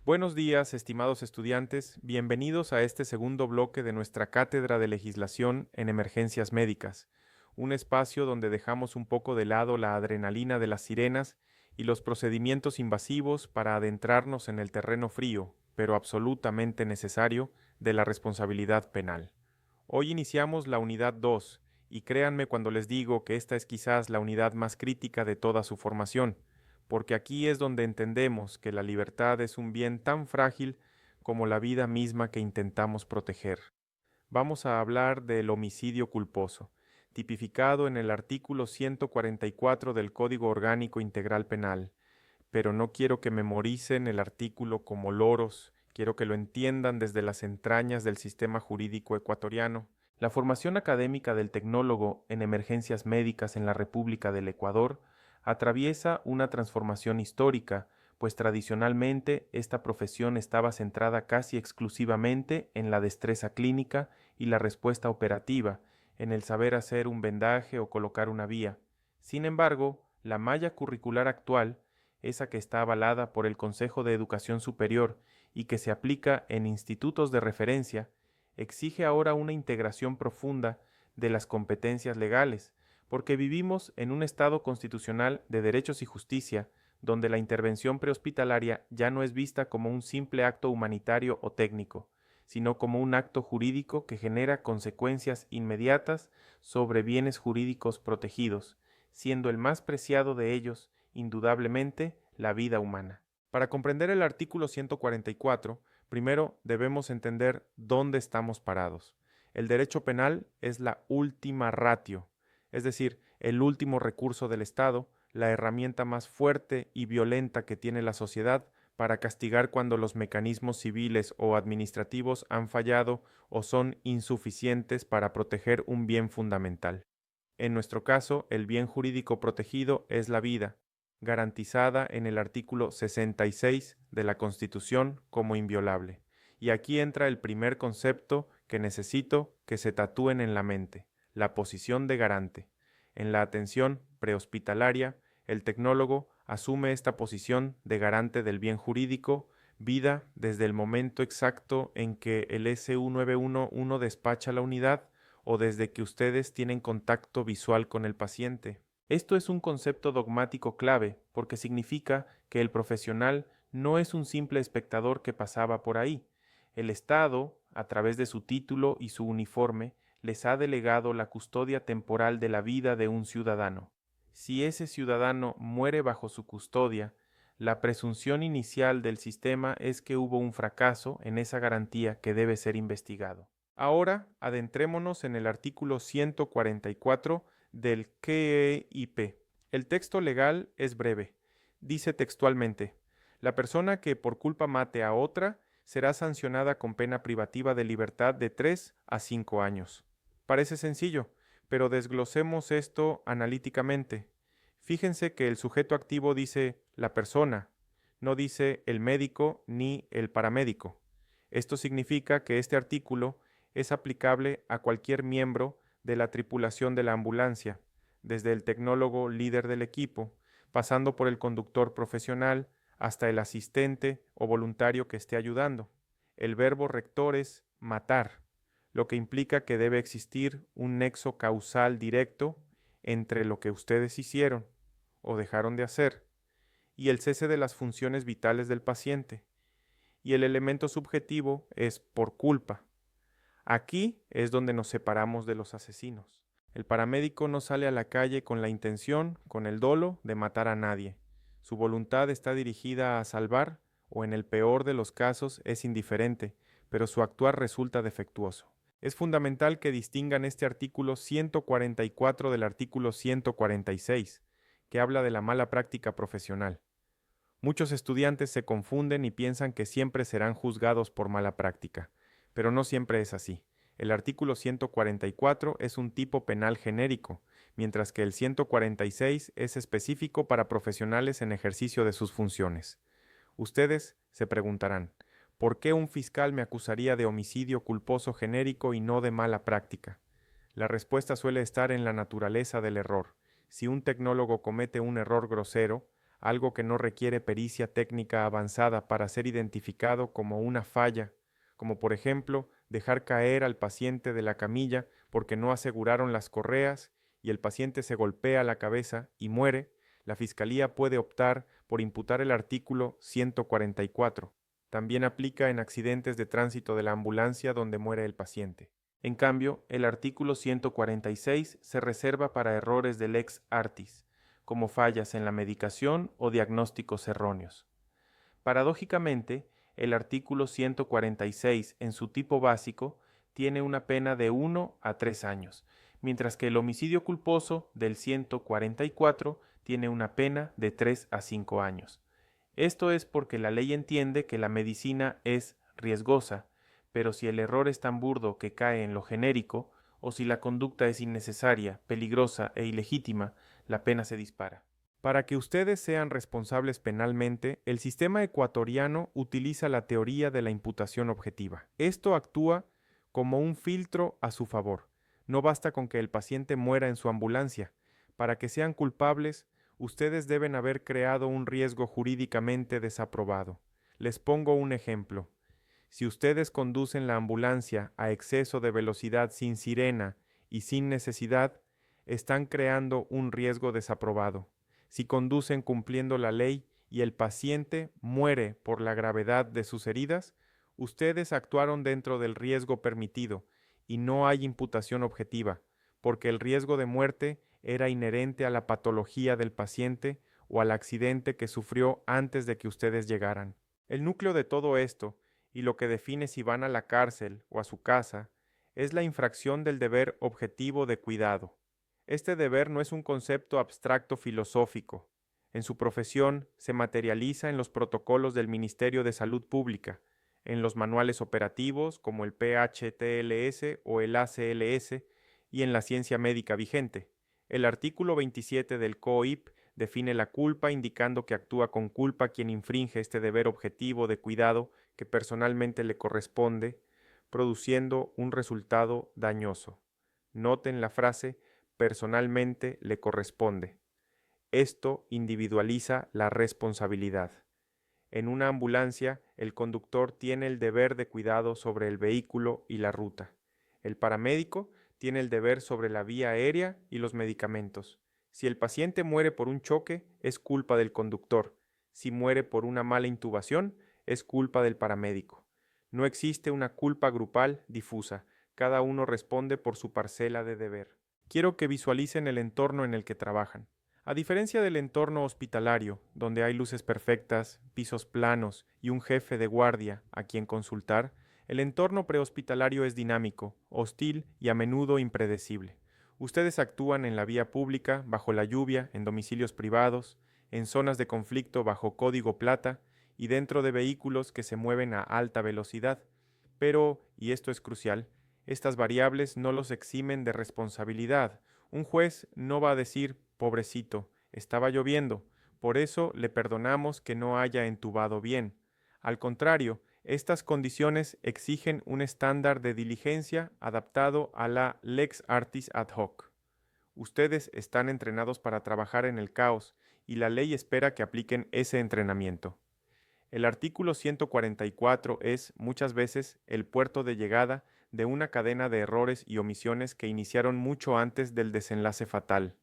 Buenos días, estimados estudiantes. Bienvenidos a este segundo bloque de nuestra Cátedra de Legislación en Emergencias Médicas, un espacio donde dejamos un poco de lado la adrenalina de las sirenas y los procedimientos invasivos para adentrarnos en el terreno frío, pero absolutamente necesario, de la responsabilidad penal. Hoy iniciamos la unidad 2, y créanme cuando les digo que esta es quizás la unidad más crítica de toda su formación, porque aquí es donde entendemos que la libertad es un bien tan frágil como la vida misma que intentamos proteger. Vamos a hablar del homicidio culposo, tipificado en el artículo 144 del Código Orgánico Integral Penal, pero no quiero que memoricen el artículo como loros, quiero que lo entiendan desde las entrañas del sistema jurídico ecuatoriano. La formación académica del tecnólogo en emergencias médicas en la República del Ecuador atraviesa una transformación histórica, pues tradicionalmente esta profesión estaba centrada casi exclusivamente en la destreza clínica y la respuesta operativa, en el saber hacer un vendaje o colocar una vía. Sin embargo, la malla curricular actual, esa que está avalada por el Consejo de Educación Superior y que se aplica en institutos de referencia, exige ahora una integración profunda de las competencias legales, porque vivimos en un Estado constitucional de derechos y justicia, donde la intervención prehospitalaria ya no es vista como un simple acto humanitario o técnico, sino como un acto jurídico que genera consecuencias inmediatas sobre bienes jurídicos protegidos, siendo el más preciado de ellos, indudablemente, la vida humana. Para comprender el artículo 144, primero debemos entender dónde estamos parados. El derecho penal es la última ratio, es decir, el último recurso del Estado, la herramienta más fuerte y violenta que tiene la sociedad para castigar cuando los mecanismos civiles o administrativos han fallado o son insuficientes para proteger un bien fundamental. En nuestro caso, el bien jurídico protegido es la vida, garantizada en el artículo 66 de la Constitución como inviolable. Y aquí entra el primer concepto que necesito que se tatúen en la mente, la posición de garante. En la atención prehospitalaria, el tecnólogo asume esta posición de garante del bien jurídico, vida desde el momento exacto en que el SU911 despacha la unidad o desde que ustedes tienen contacto visual con el paciente. Esto es un concepto dogmático clave porque significa que el profesional no es un simple espectador que pasaba por ahí. El Estado, a través de su título y su uniforme, les ha delegado la custodia temporal de la vida de un ciudadano. Si ese ciudadano muere bajo su custodia, la presunción inicial del sistema es que hubo un fracaso en esa garantía que debe ser investigado. Ahora adentrémonos en el artículo 144 del QEIP. El texto legal es breve. Dice textualmente: la persona que por culpa mate a otra será sancionada con pena privativa de libertad de 3 a 5 años. Parece sencillo, pero desglosemos esto analíticamente. Fíjense que el sujeto activo dice la persona, no dice el médico ni el paramédico. Esto significa que este artículo es aplicable a cualquier miembro de la tripulación de la ambulancia, desde el tecnólogo líder del equipo, pasando por el conductor profesional, hasta el asistente o voluntario que esté ayudando. El verbo rector es matar, lo que implica que debe existir un nexo causal directo entre lo que ustedes hicieron o dejaron de hacer y el cese de las funciones vitales del paciente. Y el elemento subjetivo es por culpa. Aquí es donde nos separamos de los asesinos. El paramédico no sale a la calle con la intención, con el dolo, de matar a nadie. Su voluntad está dirigida a salvar, o en el peor de los casos es indiferente, pero su actuar resulta defectuoso. Es fundamental que distingan este artículo 144 del artículo 146, que habla de la mala práctica profesional. Muchos estudiantes se confunden y piensan que siempre serán juzgados por mala práctica, pero no siempre es así. El artículo 144 es un tipo penal genérico, mientras que el 146 es específico para profesionales en ejercicio de sus funciones. Ustedes se preguntarán, ¿por qué un fiscal me acusaría de homicidio culposo genérico y no de mala práctica? La respuesta suele estar en la naturaleza del error. Si un tecnólogo comete un error grosero, algo que no requiere pericia técnica avanzada para ser identificado como una falla, como por ejemplo dejar caer al paciente de la camilla porque no aseguraron las correas y el paciente se golpea la cabeza y muere, la Fiscalía puede optar por imputar el artículo 144. También aplica en accidentes de tránsito de la ambulancia donde muere el paciente. En cambio, el artículo 146 se reserva para errores del ex artis, como fallas en la medicación o diagnósticos erróneos. Paradójicamente, el artículo 146 en su tipo básico tiene una pena de 1 a 3 años, mientras que el homicidio culposo del 144 tiene una pena de 3 a 5 años. Esto es porque la ley entiende que la medicina es riesgosa, pero si el error es tan burdo que cae en lo genérico, o si la conducta es innecesaria, peligrosa e ilegítima, la pena se dispara. Para que ustedes sean responsables penalmente, el sistema ecuatoriano utiliza la teoría de la imputación objetiva. Esto actúa como un filtro a su favor. No basta con que el paciente muera en su ambulancia. Para que sean culpables, ustedes deben haber creado un riesgo jurídicamente desaprobado. Les pongo un ejemplo. Si ustedes conducen la ambulancia a exceso de velocidad sin sirena y sin necesidad, están creando un riesgo desaprobado. Si conducen cumpliendo la ley y el paciente muere por la gravedad de sus heridas, ustedes actuaron dentro del riesgo permitido y no hay imputación objetiva, porque el riesgo de muerte era inherente a la patología del paciente o al accidente que sufrió antes de que ustedes llegaran. El núcleo de todo esto, y lo que define si van a la cárcel o a su casa, es la infracción del deber objetivo de cuidado. Este deber no es un concepto abstracto filosófico. En su profesión se materializa en los protocolos del Ministerio de Salud Pública, en los manuales operativos como el PHTLS o el ACLS y en la ciencia médica vigente. El artículo 27 del COIP define la culpa indicando que actúa con culpa quien infringe este deber objetivo de cuidado que personalmente le corresponde, produciendo un resultado dañoso. Noten la frase personalmente le corresponde. Esto individualiza la responsabilidad. En una ambulancia, el conductor tiene el deber de cuidado sobre el vehículo y la ruta. El paramédico tiene el deber sobre la vía aérea y los medicamentos. Si el paciente muere por un choque, es culpa del conductor. Si muere por una mala intubación, es culpa del paramédico. No existe una culpa grupal difusa. Cada uno responde por su parcela de deber. Quiero que visualicen el entorno en el que trabajan. A diferencia del entorno hospitalario, donde hay luces perfectas, pisos planos y un jefe de guardia a quien consultar, el entorno prehospitalario es dinámico, hostil y a menudo impredecible. Ustedes actúan en la vía pública, bajo la lluvia, en domicilios privados, en zonas de conflicto bajo código plata y dentro de vehículos que se mueven a alta velocidad. Pero, y esto es crucial, estas variables no los eximen de responsabilidad. Un juez no va a decir, pobrecito, estaba lloviendo, por eso le perdonamos que no haya entubado bien. Al contrario, estas condiciones exigen un estándar de diligencia adaptado a la lex artis ad hoc. Ustedes están entrenados para trabajar en el caos y la ley espera que apliquen ese entrenamiento. El artículo 144 es, muchas veces, el puerto de llegada de una cadena de errores y omisiones que iniciaron mucho antes del desenlace fatal.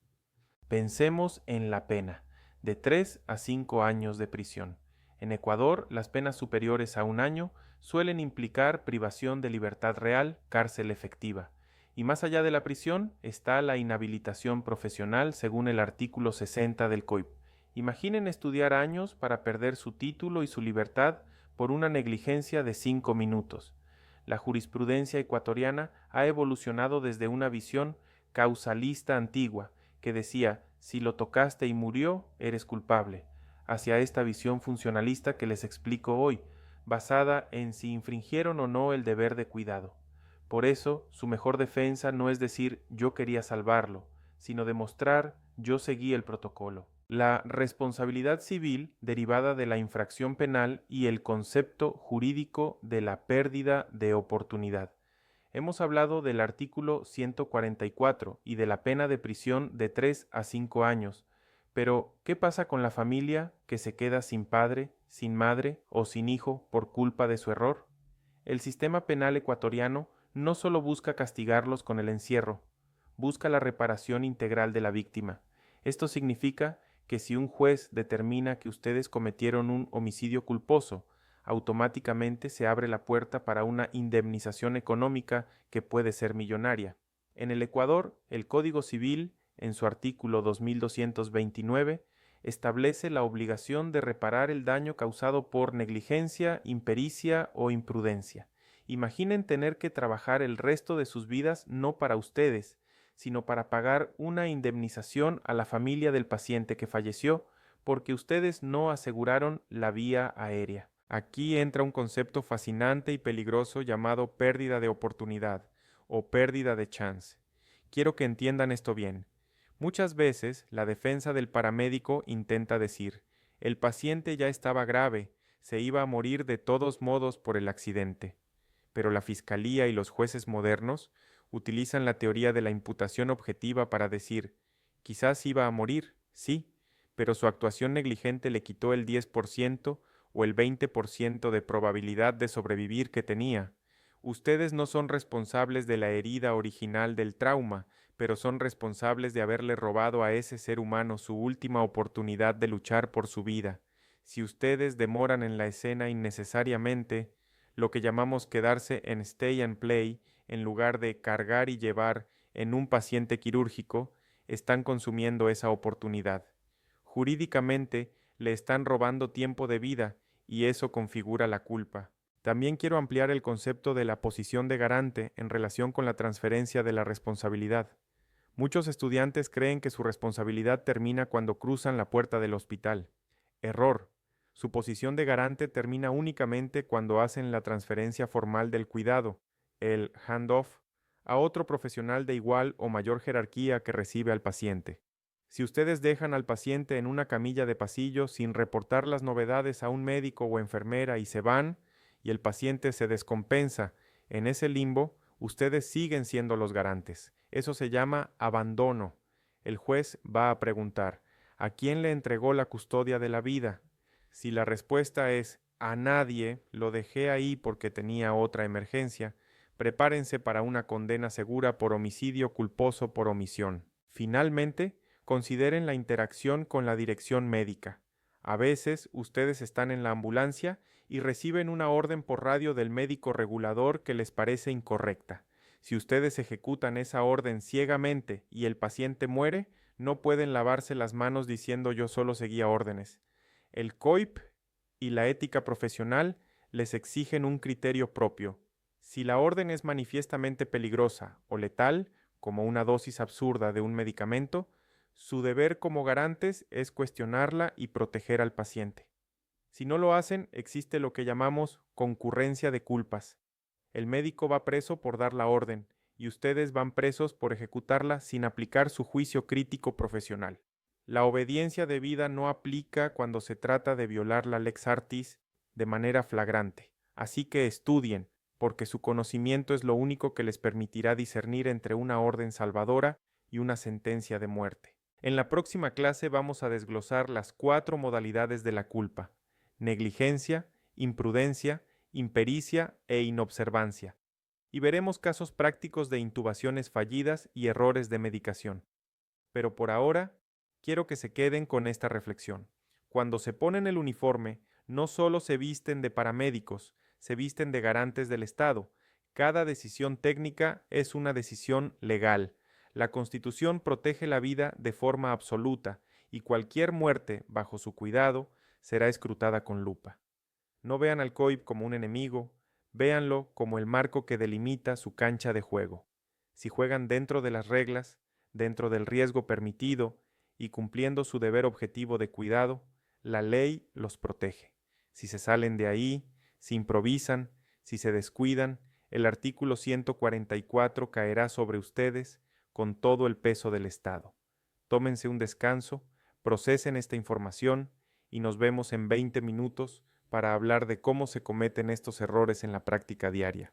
Pensemos en la pena, de 3 a 5 años de prisión. En Ecuador, las penas superiores a 1 año suelen implicar privación de libertad real, cárcel efectiva. Y más allá de la prisión está la inhabilitación profesional según el artículo 60 del COIP. Imaginen estudiar años para perder su título y su libertad por una negligencia de 5 minutos. La jurisprudencia ecuatoriana ha evolucionado desde una visión causalista antigua, que decía, si lo tocaste y murió, eres culpable, hacia esta visión funcionalista que les explico hoy, basada en si infringieron o no el deber de cuidado. Por eso, su mejor defensa no es decir yo quería salvarlo, sino demostrar yo seguí el protocolo. La responsabilidad civil derivada de la infracción penal y el concepto jurídico de la pérdida de oportunidad. Hemos hablado del artículo 144 y de la pena de prisión de 3 a 5 años, Pero, ¿qué pasa con la familia que se queda sin padre, sin madre o sin hijo por culpa de su error? El sistema penal ecuatoriano no solo busca castigarlos con el encierro, busca la reparación integral de la víctima. Esto significa que si un juez determina que ustedes cometieron un homicidio culposo, automáticamente se abre la puerta para una indemnización económica que puede ser millonaria. En el Ecuador, el Código Civil, en su artículo 2229, establece la obligación de reparar el daño causado por negligencia, impericia o imprudencia. Imaginen tener que trabajar el resto de sus vidas no para ustedes, sino para pagar una indemnización a la familia del paciente que falleció porque ustedes no aseguraron la vía aérea. Aquí entra un concepto fascinante y peligroso llamado pérdida de oportunidad o pérdida de chance. Quiero que entiendan esto bien. Muchas veces la defensa del paramédico intenta decir, el paciente ya estaba grave, se iba a morir de todos modos por el accidente. Pero la fiscalía y los jueces modernos utilizan la teoría de la imputación objetiva para decir, quizás iba a morir, sí, pero su actuación negligente le quitó el 10% o el 20% de probabilidad de sobrevivir que tenía. Ustedes no son responsables de la herida original del trauma, pero son responsables de haberle robado a ese ser humano su última oportunidad de luchar por su vida. Si ustedes demoran en la escena innecesariamente, lo que llamamos quedarse en stay and play, en lugar de cargar y llevar en un paciente quirúrgico, están consumiendo esa oportunidad. Jurídicamente, le están robando tiempo de vida y eso configura la culpa. También quiero ampliar el concepto de la posición de garante en relación con la transferencia de la responsabilidad. Muchos estudiantes creen que su responsabilidad termina cuando cruzan la puerta del hospital. Error. Su posición de garante termina únicamente cuando hacen la transferencia formal del cuidado, el handoff, a otro profesional de igual o mayor jerarquía que recibe al paciente. Si ustedes dejan al paciente en una camilla de pasillo sin reportar las novedades a un médico o enfermera y se van, y el paciente se descompensa en ese limbo, ustedes siguen siendo los garantes. Eso se llama abandono. El juez va a preguntar, ¿a quién le entregó la custodia de la vida? Si la respuesta es a nadie, lo dejé ahí porque tenía otra emergencia, prepárense para una condena segura por homicidio culposo por omisión. Finalmente, consideren la interacción con la dirección médica. A veces ustedes están en la ambulancia y reciben una orden por radio del médico regulador que les parece incorrecta. Si ustedes ejecutan esa orden ciegamente y el paciente muere, no pueden lavarse las manos diciendo yo solo seguía órdenes. El COIP y la ética profesional les exigen un criterio propio. Si la orden es manifiestamente peligrosa o letal, como una dosis absurda de un medicamento, su deber como garantes es cuestionarla y proteger al paciente. Si no lo hacen, existe lo que llamamos concurrencia de culpas. El médico va preso por dar la orden y ustedes van presos por ejecutarla sin aplicar su juicio crítico profesional. La obediencia debida no aplica cuando se trata de violar la lex artis de manera flagrante. Así que estudien, porque su conocimiento es lo único que les permitirá discernir entre una orden salvadora y una sentencia de muerte. En la próxima clase vamos a desglosar las 4 modalidades de la culpa: negligencia, imprudencia, impericia e inobservancia. Y veremos casos prácticos de intubaciones fallidas y errores de medicación. Pero por ahora, quiero que se queden con esta reflexión. Cuando se ponen el uniforme, no solo se visten de paramédicos, se visten de garantes del Estado. Cada decisión técnica es una decisión legal. La Constitución protege la vida de forma absoluta y cualquier muerte bajo su cuidado será escrutada con lupa. No vean al COIP como un enemigo, véanlo como el marco que delimita su cancha de juego. Si juegan dentro de las reglas, dentro del riesgo permitido y cumpliendo su deber objetivo de cuidado, la ley los protege. Si se salen de ahí, si improvisan, si se descuidan, el artículo 144 caerá sobre ustedes con todo el peso del Estado. Tómense un descanso, procesen esta información y nos vemos en 20 minutos para hablar de cómo se cometen estos errores en la práctica diaria.